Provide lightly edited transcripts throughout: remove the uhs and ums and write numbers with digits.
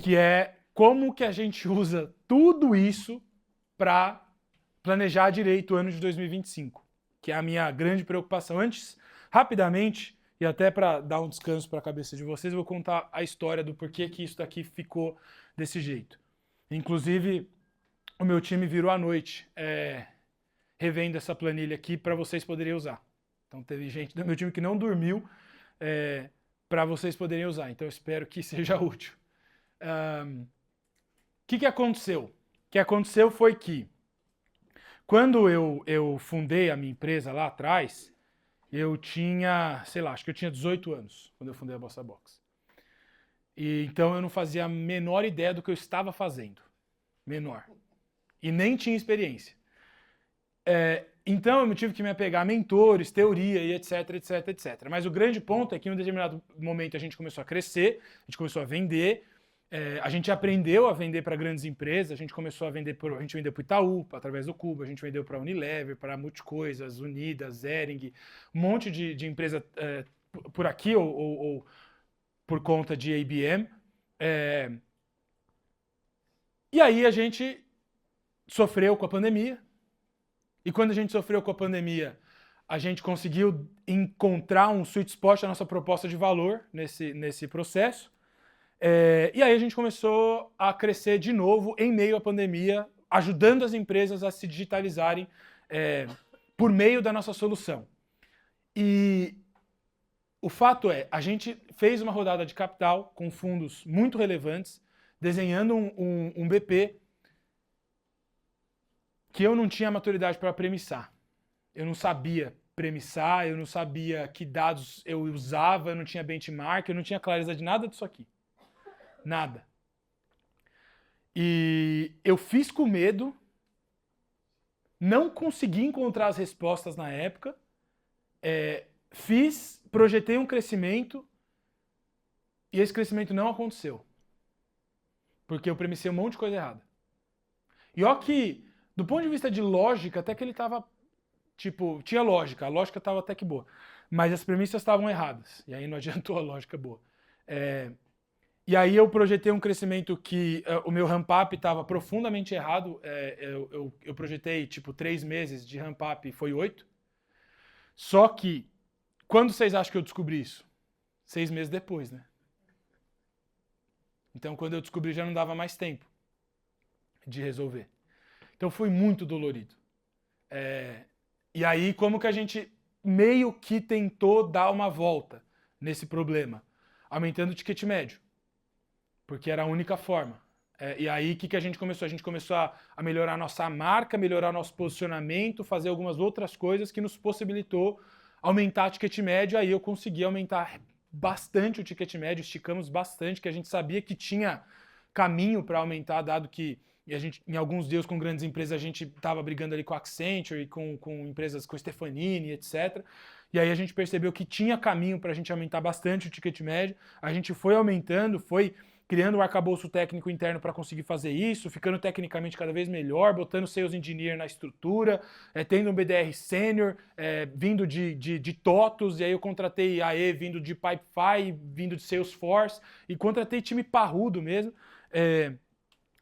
que é como que a gente usa tudo isso para planejar direito o ano de 2025, que é a minha grande preocupação. Antes, rapidamente, e até para dar um descanso para a cabeça de vocês, eu vou contar a história do porquê que isso daqui ficou desse jeito. Inclusive, o meu time virou à noite revendo essa planilha aqui para vocês poderem usar. Então teve gente do meu time que não dormiu para vocês poderem usar. Então eu espero que seja útil. O que aconteceu? O que aconteceu foi que quando eu fundei a minha empresa lá atrás, eu tinha, sei lá, acho que eu tinha 18 anos quando eu fundei a Bossa Box. E então eu não fazia a menor ideia do que eu estava fazendo. Menor. E nem tinha experiência. Então eu tive que me apegar a mentores, teoria e etc, etc, etc. Mas o grande ponto é que em um determinado momento a gente começou a crescer, a gente começou a vender, a gente aprendeu a vender para grandes empresas, a gente começou a vender, a gente vendeu para o Itaú, através do Cubo, a gente vendeu para a Unilever, para Multicoisas, Unidas, Zering, um monte de empresa por aqui ou por conta de IBM. E aí a gente sofreu com a pandemia. E quando a gente sofreu com a pandemia, a gente conseguiu encontrar um sweet spot da nossa proposta de valor nesse processo. E aí a gente começou a crescer de novo em meio à pandemia, ajudando as empresas a se digitalizarem por meio da nossa solução. E o fato é, a gente fez uma rodada de capital com fundos muito relevantes, desenhando um BP que eu não tinha maturidade para premissar. Eu não sabia premissar, eu não sabia que dados eu usava, eu não tinha benchmark, eu não tinha clareza de nada disso aqui. Nada. E eu fiz com medo, não consegui encontrar as respostas na época, projetei um crescimento e esse crescimento não aconteceu. Porque eu premissei um monte de coisa errada. E ó que, do ponto de vista de lógica, até que ele estava, tinha lógica, a lógica estava até que boa. Mas as premissas estavam erradas, e aí não adiantou a lógica boa. E aí eu projetei um crescimento que o meu ramp-up estava profundamente errado. Eu projetei, 3 meses de ramp-up e foi 8. Só que, quando vocês acham que eu descobri isso? 6 meses depois, né? Então, quando eu descobri, já não dava mais tempo de resolver. Então, foi muito dolorido. E aí, como que a gente meio que tentou dar uma volta nesse problema? Aumentando o ticket médio. Porque era a única forma. E aí, o que a gente começou? A gente começou a melhorar a nossa marca, melhorar nosso posicionamento, fazer algumas outras coisas que nos possibilitou aumentar o ticket médio. Aí eu consegui aumentar bastante o ticket médio, esticamos bastante, que a gente sabia que tinha caminho para aumentar, dado que a gente, em alguns deals com grandes empresas, a gente estava brigando ali com a Accenture e com empresas, com Stefanini, etc. E aí a gente percebeu que tinha caminho para a gente aumentar bastante o ticket médio. A gente foi aumentando, foi criando um arcabouço técnico interno para conseguir fazer isso, ficando tecnicamente cada vez melhor, botando Sales Engineer na estrutura, tendo um BDR Sênior, vindo de TOTOS, e aí eu contratei AE vindo de Pipefy, vindo de Salesforce, e contratei time parrudo mesmo,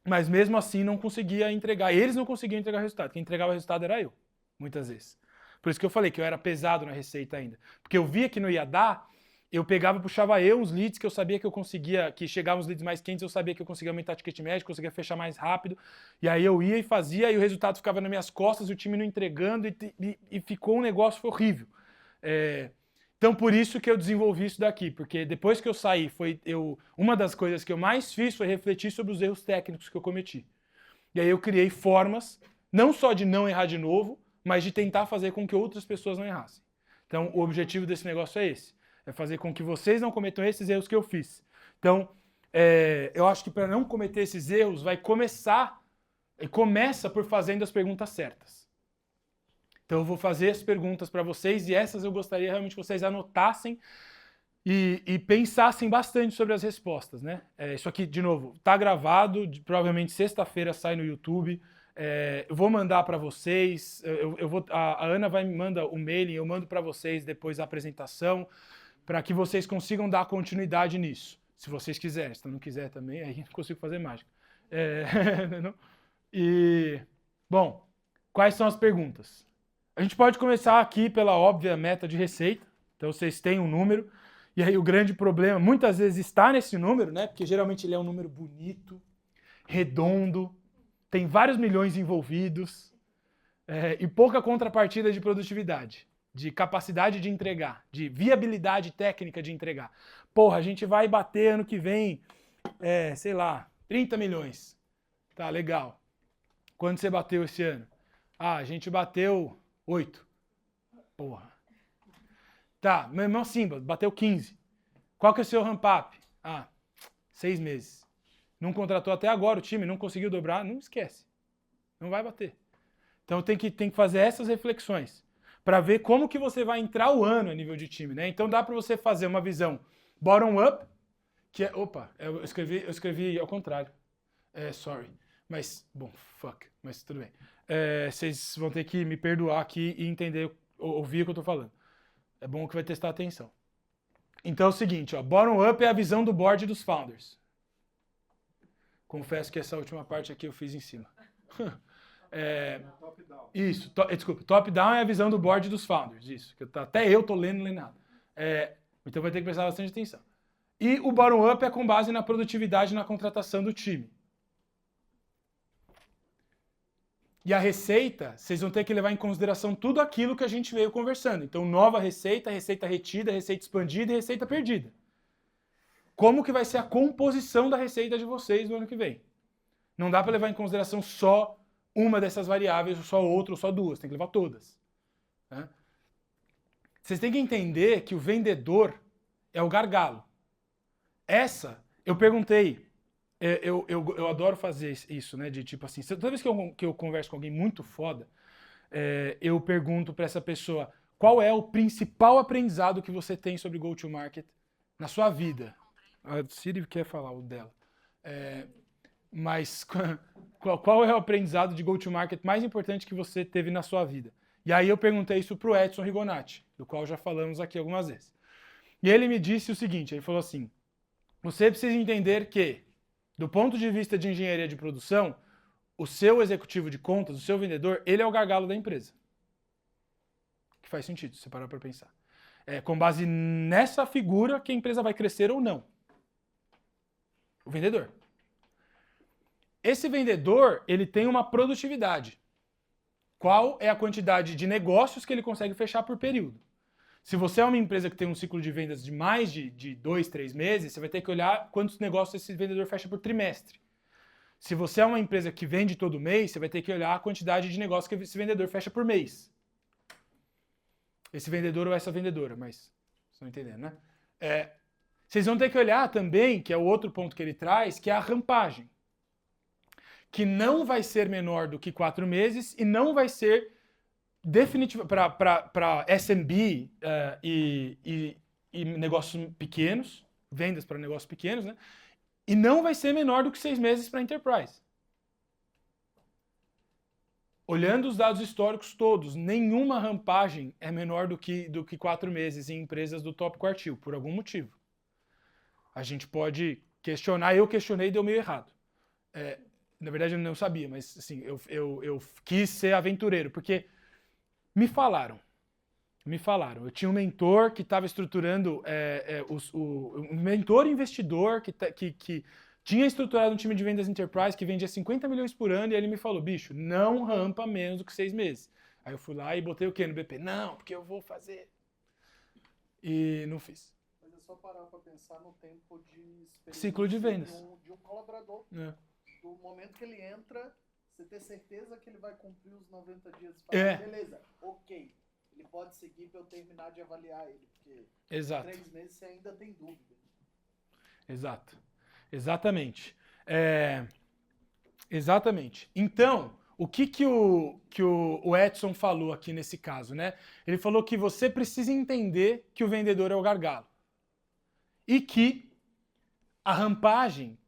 mas mesmo assim não conseguia entregar. Eles não conseguiam entregar resultado, quem entregava o resultado era eu, muitas vezes. Por isso que eu falei que eu era pesado na receita ainda, porque eu via que não ia dar, eu pegava e puxava uns leads que eu sabia que eu conseguia, que chegavam os leads mais quentes, eu sabia que eu conseguia aumentar o ticket médio, conseguia fechar mais rápido, e aí eu ia e fazia, e o resultado ficava nas minhas costas, e o time não entregando, e ficou um negócio horrível. Então por isso que eu desenvolvi isso daqui, porque depois que eu saí, uma das coisas que eu mais fiz foi refletir sobre os erros técnicos que eu cometi. E aí eu criei formas, não só de não errar de novo, mas de tentar fazer com que outras pessoas não errassem. Então o objetivo desse negócio é esse. É fazer com que vocês não cometam esses erros que eu fiz. Então, eu acho que para não cometer esses erros, começa por fazendo as perguntas certas. Então eu vou fazer as perguntas para vocês e essas eu gostaria realmente que vocês anotassem e pensassem bastante sobre as respostas, né? Isso aqui, de novo, está gravado, provavelmente sexta-feira sai no YouTube. Eu vou mandar para vocês, a Ana me manda o mailing, eu mando para vocês depois a apresentação, para que vocês consigam dar continuidade nisso. Se vocês quiserem. Se não quiser também, aí não consigo fazer mágica. Não? E, bom, quais são as perguntas? A gente pode começar aqui pela óbvia meta de receita. Então vocês têm um número. E aí o grande problema, muitas vezes, está nesse número, né? Porque geralmente ele é um número bonito, redondo, tem vários milhões envolvidos e pouca contrapartida de produtividade, de capacidade de entregar, de viabilidade técnica de entregar. Porra, a gente vai bater ano que vem, sei lá, 30 milhões. Tá, legal. Quando você bateu esse ano? Ah, a gente bateu 8. Porra. Tá, meu irmão Simba, bateu 15. Qual que é o seu ramp-up? Ah, 6 meses. Não contratou até agora o time, não conseguiu dobrar, não esquece. Não vai bater. Então tem que fazer essas reflexões para ver como que você vai entrar o ano a nível de time, né? Então dá para você fazer uma visão bottom-up, que é... Opa, eu escrevi ao contrário. Sorry. Mas, bom, fuck. Mas tudo bem. Vocês vão ter que me perdoar aqui e entender, ouvir o que eu tô falando. É bom que vai testar a atenção. Então é o seguinte, ó, bottom-up é a visão do board dos founders. Confesso que essa última parte aqui eu fiz em cima. Top-down. Isso, desculpa, top-down é a visão do board dos founders, isso. Que até eu tô lendo nada. Então vai ter que prestar bastante atenção. E o bottom-up é com base na produtividade na contratação do time. E a receita, vocês vão ter que levar em consideração tudo aquilo que a gente veio conversando. Então, nova receita, receita retida, receita expandida e receita perdida. Como que vai ser a composição da receita de vocês no ano que vem? Não dá para levar em consideração só uma dessas variáveis, ou só outra, ou só duas. Tem que levar todas. Né? Vocês têm que entender que o vendedor é o gargalo. Eu perguntei... Eu adoro fazer isso, né? De tipo assim, toda vez que eu converso com alguém muito foda, eu pergunto para essa pessoa qual é o principal aprendizado que você tem sobre go-to-market na sua vida. A Siri quer falar o dela. Mas qual é o aprendizado de go-to-market mais importante que você teve na sua vida? E aí eu perguntei isso pro Edson Rigonati, do qual já falamos aqui algumas vezes. E ele me disse o seguinte, ele falou assim, você precisa entender que do ponto de vista de engenharia de produção, o seu executivo de contas, o seu vendedor, ele é o gargalo da empresa. Que faz sentido, se você parar para pensar. Com base nessa figura que a empresa vai crescer ou não. O vendedor. Esse vendedor, ele tem uma produtividade. Qual é a quantidade de negócios que ele consegue fechar por período? Se você é uma empresa que tem um ciclo de vendas de mais de 2, 3 meses, você vai ter que olhar quantos negócios esse vendedor fecha por trimestre. Se você é uma empresa que vende todo mês, você vai ter que olhar a quantidade de negócios que esse vendedor fecha por mês. Esse vendedor ou essa vendedora, mas vocês estão entendendo, né? Vocês vão ter que olhar também, que é o outro ponto que ele traz, que é a rampagem. Que não vai ser menor do que 4 meses e não vai ser definitivamente para SMB e negócios pequenos, vendas para negócios pequenos, né? E não vai ser menor do que 6 meses para Enterprise. Olhando os dados históricos todos, nenhuma rampagem é menor do que 4 meses em empresas do top quartil, por algum motivo. A gente pode questionar, eu questionei e deu meio errado. Na verdade eu não sabia, mas assim, eu quis ser aventureiro, porque me falaram. Eu tinha um mentor que estava estruturando, um mentor investidor que tinha estruturado um time de vendas enterprise que vendia 50 milhões por ano e ele me falou, bicho, não rampa menos do que 6 meses. Aí eu fui lá e botei o quê no BP? Não, porque eu vou fazer. E não fiz. Mas é só parar para pensar no tempo de ciclo de vendas de um colaborador. Do momento que ele entra, você ter certeza que ele vai cumprir os 90 dias. Beleza, ok. Ele pode seguir para eu terminar de avaliar ele, porque Exato. 3 meses você ainda tem dúvida. Exato. Exatamente. Exatamente. Então, o que o Edson falou aqui nesse caso, né? Ele falou que você precisa entender que o vendedor é o gargalo. E que a rampagem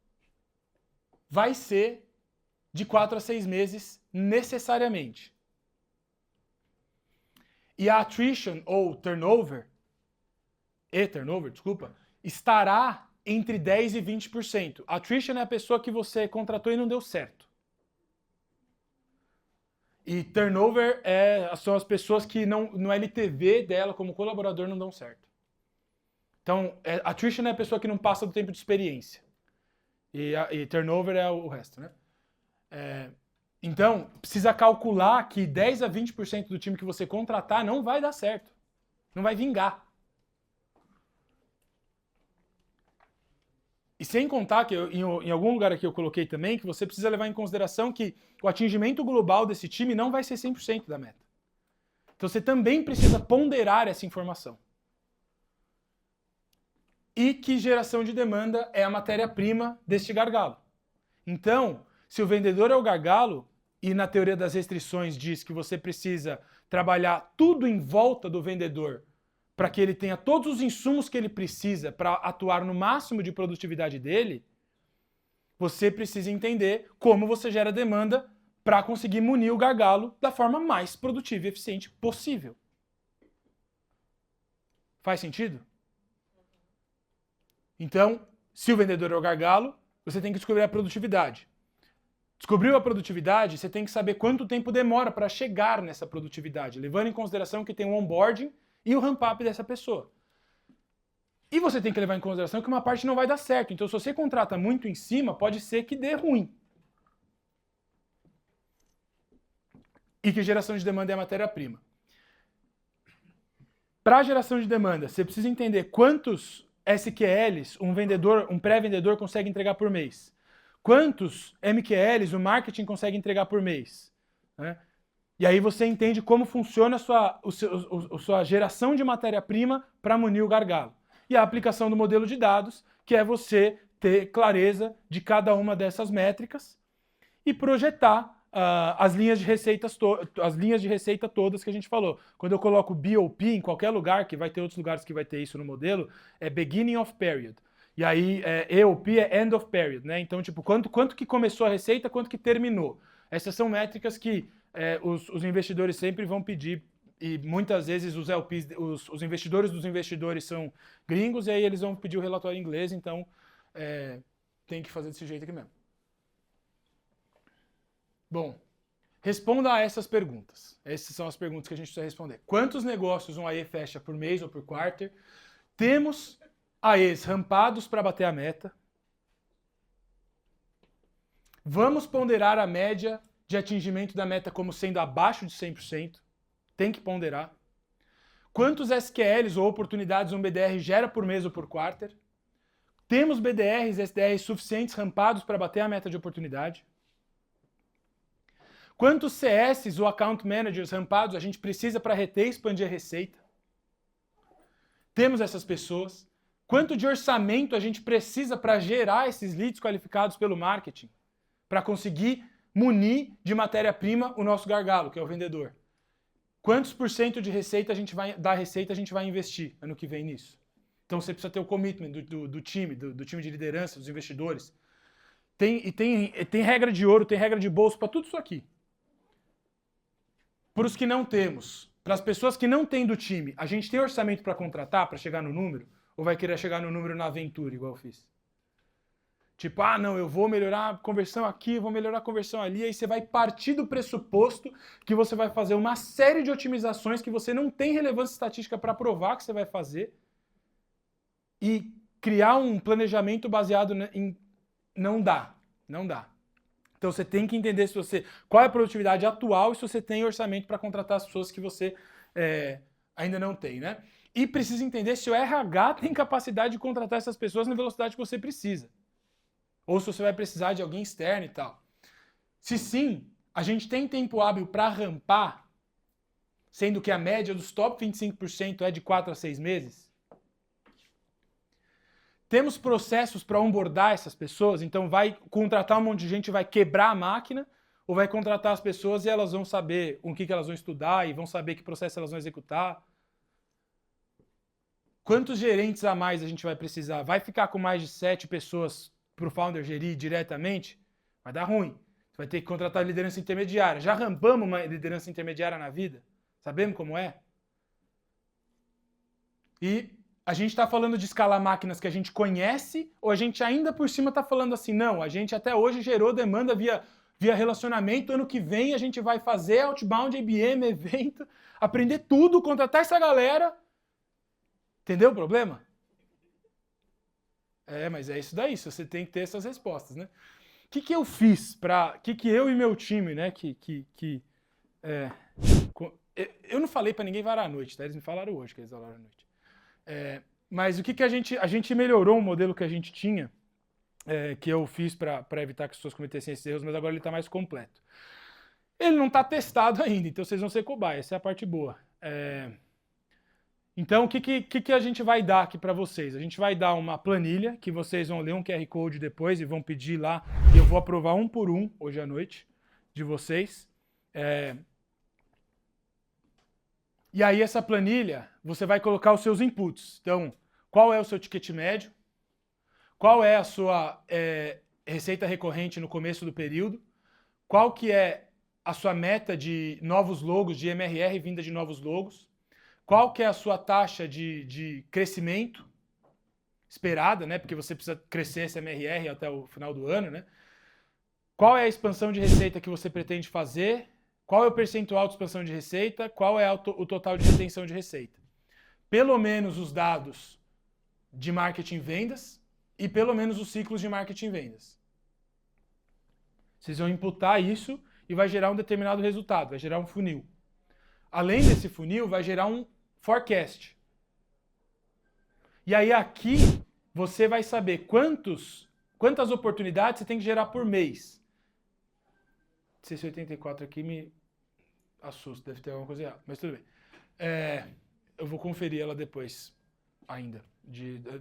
vai ser de 4 a 6 meses necessariamente. E a attrition ou turnover, estará entre 10% e 20%. Attrition é a pessoa que você contratou e não deu certo. E turnover são as pessoas que no LTV dela como colaborador não dão certo. Então, attrition é a pessoa que não passa do tempo de experiência. E turnover é o resto, né? Então, precisa calcular que 10 a 20% do time que você contratar não vai dar certo. Não vai vingar. E sem contar que em algum lugar aqui eu coloquei também que você precisa levar em consideração que o atingimento global desse time não vai ser 100% da meta. Então você também precisa ponderar essa informação. E que geração de demanda é a matéria-prima deste gargalo. Então, se o vendedor é o gargalo, e na teoria das restrições diz que você precisa trabalhar tudo em volta do vendedor para que ele tenha todos os insumos que ele precisa para atuar no máximo de produtividade dele, você precisa entender como você gera demanda para conseguir munir o gargalo da forma mais produtiva e eficiente possível. Faz sentido? Então, se o vendedor é o gargalo, você tem que descobrir a produtividade. Descobriu a produtividade, você tem que saber quanto tempo demora para chegar nessa produtividade, levando em consideração que tem o onboarding e o ramp-up dessa pessoa. E você tem que levar em consideração que uma parte não vai dar certo. Então, se você contrata muito em cima, pode ser que dê ruim. E que geração de demanda é a matéria-prima. Para a geração de demanda, você precisa entender quantos SQLs um pré-vendedor consegue entregar por mês. Quantos MQLs o marketing consegue entregar por mês. Né? E aí você entende como funciona a sua geração de matéria-prima para munir o gargalo. E a aplicação do modelo de dados, que é você ter clareza de cada uma dessas métricas e projetar as linhas de receita todas que a gente falou. Quando eu coloco BOP em qualquer lugar, que vai ter outros lugares que vai ter isso no modelo, é Beginning of Period. E aí, EOP é End of Period, né? Então, tipo, quanto que começou a receita, quanto que terminou. Essas são métricas que os investidores sempre vão pedir, e muitas vezes os LPs, os investidores dos investidores são gringos, e aí eles vão pedir o relatório em inglês, então tem que fazer desse jeito aqui mesmo. Bom, responda a essas perguntas. Essas são as perguntas que a gente precisa responder. Quantos negócios um AE fecha por mês ou por quarter? Temos AEs rampados para bater a meta. Vamos ponderar a média de atingimento da meta como sendo abaixo de 100%. Tem que ponderar. Quantos SQLs ou oportunidades um BDR gera por mês ou por quarter? Temos BDRs e SDRs suficientes rampados para bater a meta de oportunidade? Quantos CSs ou Account Managers rampados a gente precisa para reter e expandir a receita? Temos essas pessoas. Quanto de orçamento a gente precisa para gerar esses leads qualificados pelo marketing? Para conseguir munir de matéria-prima o nosso gargalo, que é o vendedor. Quantos por cento de receita a gente vai investir ano que vem nisso? Então você precisa ter o commitment do time, do time de liderança, dos investidores. Tem regra de ouro, tem regra de bolso para tudo isso aqui. Para os que não temos, para as pessoas que não têm do time, a gente tem orçamento para contratar, para chegar no número? Ou vai querer chegar no número na aventura, igual eu fiz? Tipo, não, eu vou melhorar a conversão aqui, vou melhorar a conversão ali, aí você vai partir do pressuposto que você vai fazer uma série de otimizações que você não tem relevância estatística para provar que você vai fazer e criar um planejamento baseado em... Não dá. Então você tem que entender qual é a produtividade atual e se você tem orçamento para contratar as pessoas que você ainda não tem, né? E precisa entender se o RH tem capacidade de contratar essas pessoas na velocidade que você precisa. Ou se você vai precisar de alguém externo e tal. Se sim, a gente tem tempo hábil para rampar, sendo que a média dos top 25% é de 4 a 6 meses. Temos processos para onboardar essas pessoas, então vai contratar um monte de gente, vai quebrar a máquina, ou vai contratar as pessoas e elas vão saber o que elas vão estudar e vão saber que processo elas vão executar. Quantos gerentes a mais a gente vai precisar? Vai ficar com mais de 7 pessoas para o founder gerir diretamente? Vai dar ruim. Você vai ter que contratar liderança intermediária. Já rampamos uma liderança intermediária na vida? Sabemos como é? E a gente está falando de escalar máquinas que a gente conhece ou a gente ainda por cima está falando assim, não, a gente até hoje gerou demanda via relacionamento, ano que vem a gente vai fazer outbound, IBM, evento, aprender tudo, contratar essa galera. Entendeu o problema? Mas é isso daí, você tem que ter essas respostas, né? O que eu fiz para... O que eu e meu time, né, eu não falei para ninguém varar à noite, tá? Eles me falaram hoje que eles vararam à noite. Mas o que a gente melhorou o modelo que a gente tinha, que eu fiz para evitar que as pessoas cometessem esses erros, mas agora ele está mais completo. Ele não está testado ainda, então vocês vão ser cobaia, essa é a parte boa. Então, o que a gente vai dar aqui para vocês? A gente vai dar uma planilha, que vocês vão ler um QR Code depois e vão pedir lá, e eu vou aprovar um por um hoje à noite de vocês. E aí essa planilha, você vai colocar os seus inputs. Então, qual é o seu ticket médio? Qual é a sua receita recorrente no começo do período? Qual que é a sua meta de novos logos, de MRR vinda de novos logos? Qual que é a sua taxa de crescimento esperada, né? Porque você precisa crescer esse MRR até o final do ano, né? Qual é a expansão de receita que você pretende fazer? Qual é o percentual de expansão de receita? Qual é o total de retenção de receita? Pelo menos os dados de marketing e vendas e pelo menos os ciclos de marketing e vendas. Vocês vão imputar isso e vai gerar um determinado resultado, vai gerar um funil. Além desse funil, vai gerar um forecast. E aí aqui você vai saber quantas oportunidades você tem que gerar por mês. 684 aqui me assusta, deve ter alguma coisa errada, mas tudo bem. Eu vou conferir ela depois ainda.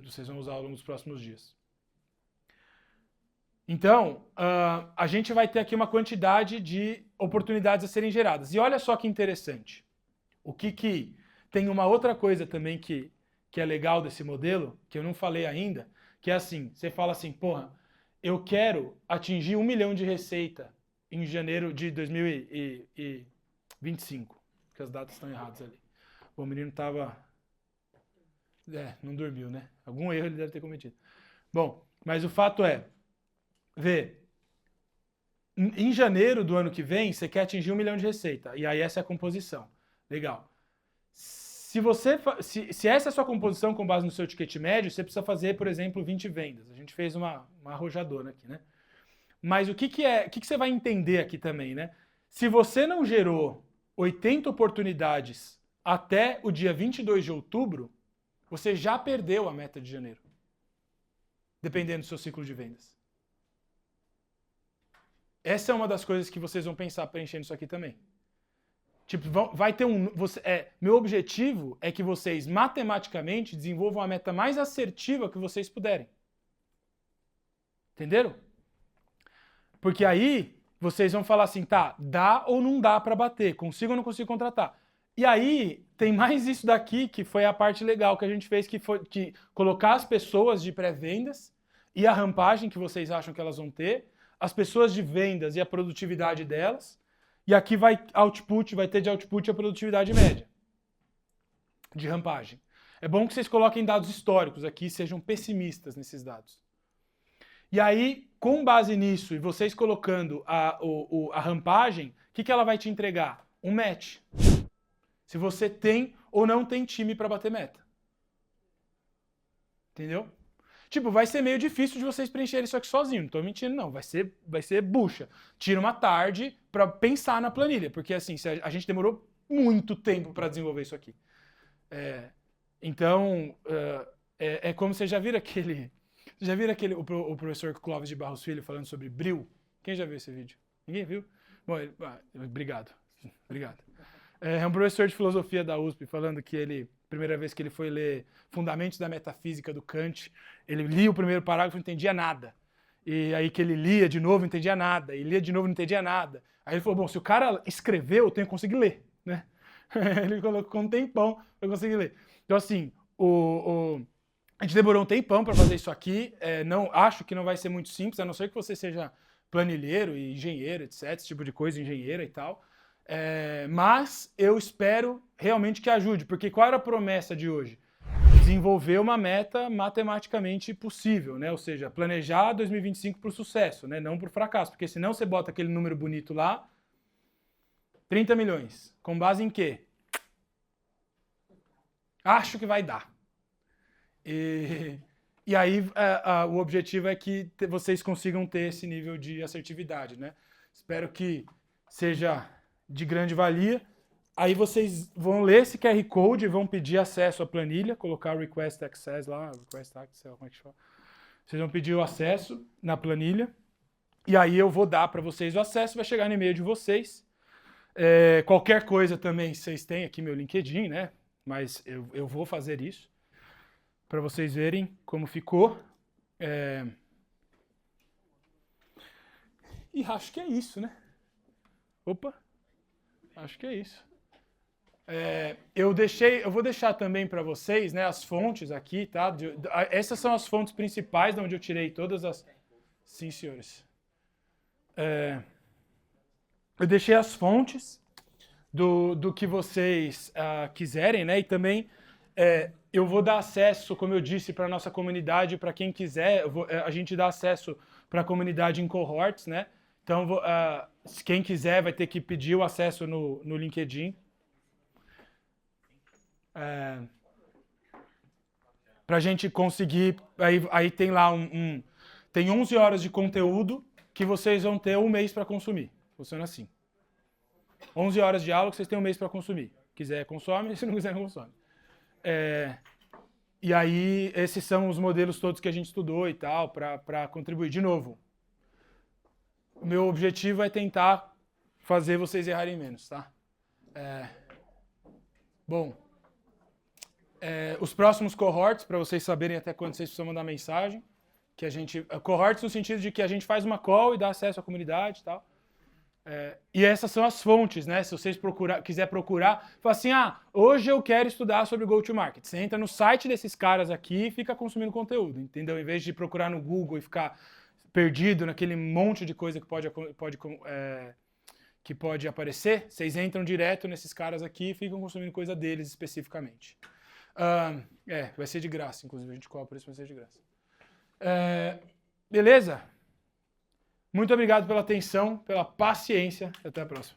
Vocês vão usar ao longo dos próximos dias. Então, a gente vai ter aqui uma quantidade de oportunidades a serem geradas. E olha só que interessante. Tem uma outra coisa também que é legal desse modelo, que eu não falei ainda, que é assim, você fala assim, porra, eu quero atingir 1 milhão de receita em janeiro de 2025, porque as datas estão erradas ali. Bom, o menino tava... não dormiu, né? Algum erro ele deve ter cometido. Bom, mas o fato é, em janeiro do ano que vem, você quer atingir 1 milhão de receita, e aí essa é a composição. Legal. Se essa é a sua composição com base no seu ticket médio, você precisa fazer, por exemplo, 20 vendas. A gente fez uma arrojadona aqui, né? Mas o que você vai entender aqui também, né? Se você não gerou 80 oportunidades até o dia 22 de outubro, você já perdeu a meta de janeiro. Dependendo do seu ciclo de vendas. Essa é uma das coisas que vocês vão pensar preenchendo isso aqui também. Tipo, vai ter meu objetivo é que vocês matematicamente desenvolvam a meta mais assertiva que vocês puderem. Entenderam? Porque aí vocês vão falar assim, tá, dá ou não dá para bater, consigo ou não consigo contratar. E aí tem mais isso daqui, que foi a parte legal que a gente fez, que foi colocar as pessoas de pré-vendas e a rampagem que vocês acham que elas vão ter, as pessoas de vendas e a produtividade delas. E aqui vai ter de output a produtividade média de rampagem. É bom que vocês coloquem dados históricos aqui, sejam pessimistas nesses dados. E aí, com base nisso, e vocês colocando a rampagem, o que ela vai te entregar? Um match. Se você tem ou não tem time para bater meta. Entendeu? Tipo, vai ser meio difícil de vocês preencherem isso aqui sozinho. Não tô mentindo, não. Vai ser bucha. Tira uma tarde para pensar na planilha. Porque, assim, a gente demorou muito tempo para desenvolver isso aqui. Então, é como vocês já viram aquele... Já viram o professor Clóvis de Barros Filho falando sobre bril? Quem já viu esse vídeo? Ninguém viu? Bom, obrigado. Obrigado. É um professor de filosofia da USP falando que ele... Primeira vez que ele foi ler Fundamentos da Metafísica do Kant, ele lia o primeiro parágrafo e não entendia nada. E aí que ele lia de novo, não entendia nada. E lia de novo, não entendia nada. Aí ele falou, bom, se o cara escreveu, eu tenho que conseguir ler, né? Ele colocou um tempão para conseguir ler. Então, assim, a gente demorou um tempão para fazer isso aqui. Acho que não vai ser muito simples, a não ser que você seja planilheiro e engenheiro, etc. Esse tipo de coisa, engenheira e tal. Mas eu espero realmente que ajude, porque qual era a promessa de hoje? desenvolver uma meta matematicamente possível, né? Ou seja, planejar 2025 para o sucesso, né? Não para o fracasso, porque senão você bota aquele número bonito lá, 30 milhões, com base em quê? Acho que vai dar. E aí o objetivo é que vocês consigam ter esse nível de assertividade, né? Espero que seja de grande valia. Aí vocês vão ler esse QR Code e vão pedir acesso à planilha, colocar o Request Access lá, Request Access, como é que chama? Vocês vão pedir o acesso na planilha, e aí eu vou dar para vocês o acesso, vai chegar no e-mail de vocês. Qualquer coisa também, vocês têm aqui meu LinkedIn, né? Mas eu vou fazer isso, para vocês verem como ficou. E acho que é isso, né? Opa, acho que é isso. Eu vou deixar também para vocês, né, as fontes aqui, tá? Essas são as fontes principais de onde eu tirei todas as... Sim, senhores. Eu deixei as fontes do que vocês quiserem, né? E também eu vou dar acesso, como eu disse, para a nossa comunidade, para quem quiser. A gente dá acesso para a comunidade em cohorts, né? Então, quem quiser vai ter que pedir o acesso no LinkedIn. Para a gente conseguir, aí tem lá tem 11 horas de conteúdo que vocês vão ter um mês para consumir. Funciona assim. 11 horas de aula que vocês têm um mês para consumir. Quiser, consome, se não quiser, não consome. E aí, esses são os modelos todos que a gente estudou e tal, para contribuir. De novo, o meu objetivo é tentar fazer vocês errarem menos, tá? Bom, os próximos cohorts, para vocês saberem até quando vocês precisam mandar mensagem, que a gente... Cohorts no sentido de que a gente faz uma call e dá acesso à comunidade e tal. E essas são as fontes, né? Se vocês quiser procurar, fala assim, hoje eu quero estudar sobre go-to-market. Você entra no site desses caras aqui e fica consumindo conteúdo, entendeu? Em vez de procurar no Google e ficar perdido naquele monte de coisa que pode aparecer, vocês entram direto nesses caras aqui e ficam consumindo coisa deles especificamente. Vai ser de graça, inclusive, a gente cobra por isso, vai ser de graça. Beleza? Muito obrigado pela atenção, pela paciência. Até a próxima.